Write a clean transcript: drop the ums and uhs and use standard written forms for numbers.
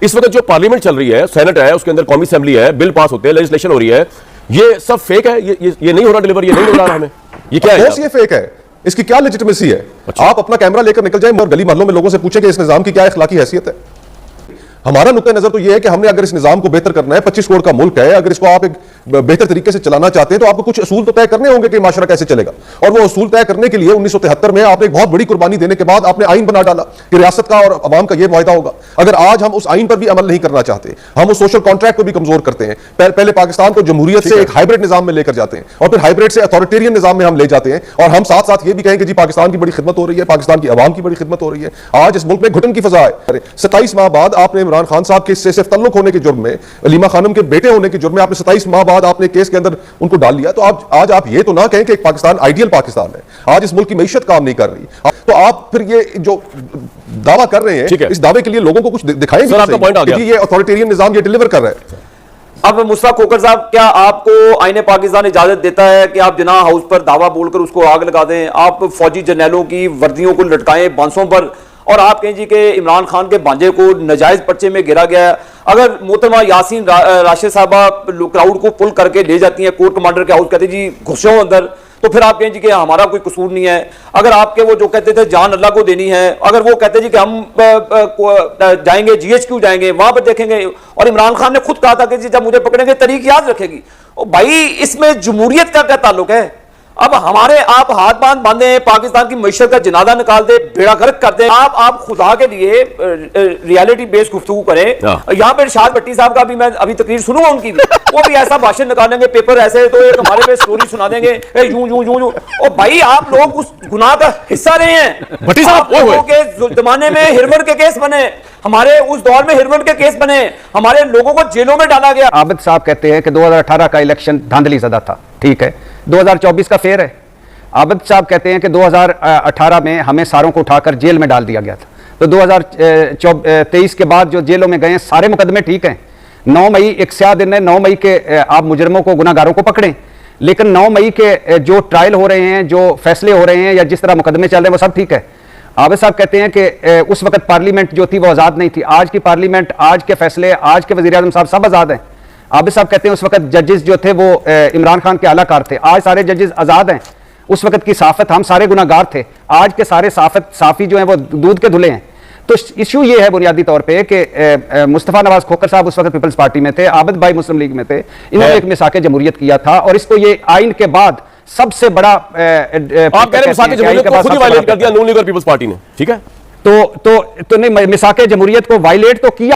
इस वक्त जो पार्लियामेंट चल रही है, सेनेट है, उसके अंदर कौमी असेंबली है, बिल पास होते हैं, लेजिस्लेशन हो रही है, ये सब फेक है? ये नहीं हो रहा डिलीवर, ये नहीं हो रहा हमें, ये क्या है? ये फेक है, इसकी क्या लेजिटिमेसी है? अच्छा। आप अपना कैमरा लेकर निकल जाए और गली मोहल्लों में लोगों से पूछें कि इस निजाम की क्या इखलाकी हैसियत है। हमारा नुक्ता नजर तो यह है कि हमने अगर इस निजाम को बेहतर करना है, 25 करोड़ का मुल्क है, अगर इसको आप एक बेहतर तरीके से चलाना चाहते हैं तो आपको कुछ असूल तो तय करने होंगे कि माशरा कैसे चलेगा। और वो असूल तय करने के लिए 1973 में आपने एक बहुत बड़ी कुर्बानी देने के बाद आपने आइन बना डाला कि रियासत का और अवाम का यह मुआहदा होगा। अगर आज हम उस आइन पर भी अमल नहीं करना चाहते, हम उस सोशल कॉन्ट्रैक्ट को भी कमजोर करते हैं, पहले पाकिस्तान को जमहूरियत से एक हाइब्रिड निजाम में लेकर जाते हैं और फिर हाइब्रिड से अथॉरिटेरियन निजाम में हम ले जाते हैं, और हम साथ साथ ये भी कहें कि जी पाकिस्तान की बड़ी खिदमत हो रही है, पाकिस्तान की अवाम की बड़ी खिदमत हो रही है। आज इस मुल्क में घुटन की फजा है। 27 माह बाद आपने इमरान खान साहब के सिर्फ तल्लुक होने के जुर्म में, अलीमा खानम के बेटे होने के जुर्म में आपने 27 माह बाद आपने केस के अंदर उनको डाल लिया। तो आज आप ये तो ना कहें कि एक पाकिस्तान आइडियल पाकिस्तान है। आज इस मुल्क की मईशत काम नहीं कर रही, तो आप फिर ये जो दावा कर रहे हैं, इस दावे के लिए लोगों को कुछ दिखाएंगे? सर, आपका पॉइंट आ गया। ये अथॉरिटेरियन निजाम ये डिलीवर कर रहा है। अब मुस्तफा खोखर साहब, क्या आपको आईने पाकिस्तान इजाजत देता है कि आप जिना हाउस पर दावा बोलकर उसको आग लगा दें, आप फौजी जर्नैलों की वर्दियों को लटकाएं बांसों पर, और आप कहें जी कि इमरान खान के भांजे को नाजायज पर्चे में गिरा गया है? अगर मोहतरमा यासीन राशिद साहबा क्राउड को पुल करके ले जाती हैं कोर कमांडर के हाउस, कहते जी घुसो अंदर, तो फिर आप कहें जी कि हमारा कोई कसूर नहीं है? अगर आपके वो जो कहते थे जान अल्लाह को देनी है, अगर वो कहते जी कि हम जाएंगे GHQ जाएंगे, वहां पर देखेंगे, और इमरान खान ने खुद कहा था कि जी जब मुझे पकड़ेंगे तरीक याद रखेगी, ओ भाई इसमें जमहूरियत का क्या ताल्लुक है? अब हमारे आप हाथ बांधे हैं, पाकिस्तान की मईशत का जनादा निकाल दे, बेड़ा गर्क कर दे। आप खुदा के लिए रियलिटी बेस्ड गुफ्तगू करें। यहाँ पे इरशाद भट्टी साहब का भी मैं अभी तकरीर सुनूंगा उनकी भी, वो भी ऐसा भाषण निकालेंगे पेपर ऐसे, तो एक हमारे पे स्टोरी सुना देंगे यूं यूं यूं यूं। ओ भाई आप लोग उस गुनाह का हिस्सा रहे हैं। भट्टी साहब लोगों के जमाने में हिरमर के केस बने, हमारे उस दौर में हिरमर के केस बने, हमारे लोगों को जेलों में डाला गया। आबिद साहब कहते हैं कि 2018 का इलेक्शन धांधली ज़दा था, ठीक है, 2024 का फेयर है। आबिद साहब कहते हैं कि 2018 में हमें सारों को उठाकर जेल में डाल दिया गया था, तो 2023 के बाद जो जेलों में गए सारे मुकदमे ठीक हैं। 9 मई एक स्याह दिन है, 9 मई के आप मुजरमों को, गुनाहगारों को पकड़ें, लेकिन 9 मई के जो ट्रायल हो रहे हैं, जो फैसले हो रहे हैं, या जिस तरह मुकदमे चल रहे हैं, वो सब ठीक है। आबिद साहब कहते हैं कि उस वक्त पार्लियामेंट जो थी वो आज़ाद नहीं थी। आज की पार्लियामेंट, आज के फैसले, आज के वज़ीर आज़म साहब सब आज़ाद हैं। आबिद साहब कहते हैं उस वक्त जजेस जो थे वो इमरान खान के आलाकार थे, आज सारे जजेस आज़ाद हैं। उस वक्त की साफत, हम सारे गुनाहगार थे, आज के सारे साफी जो हैं वो दूध के धुले हैं। तो इशू ये है बुनियादी तौर पे कि मुस्तफा नवाज खोखर साहब उस वक्त पीपल्स पार्टी में थे, आबिद भाई मुस्लिम लीग में थे, इन्होंने एक मिसाके जमहूरियत किया था, और इसको ये आइन के बाद सबसे बड़ा आप कह रहे हैं मिसाके जमहूरियत को खुद ही वायलेट कर दिया नून लीग और पीपल्स पार्टी ने, ठीक है? तो नहीं, मिसाके जमहूरियत को वायलेट तो किया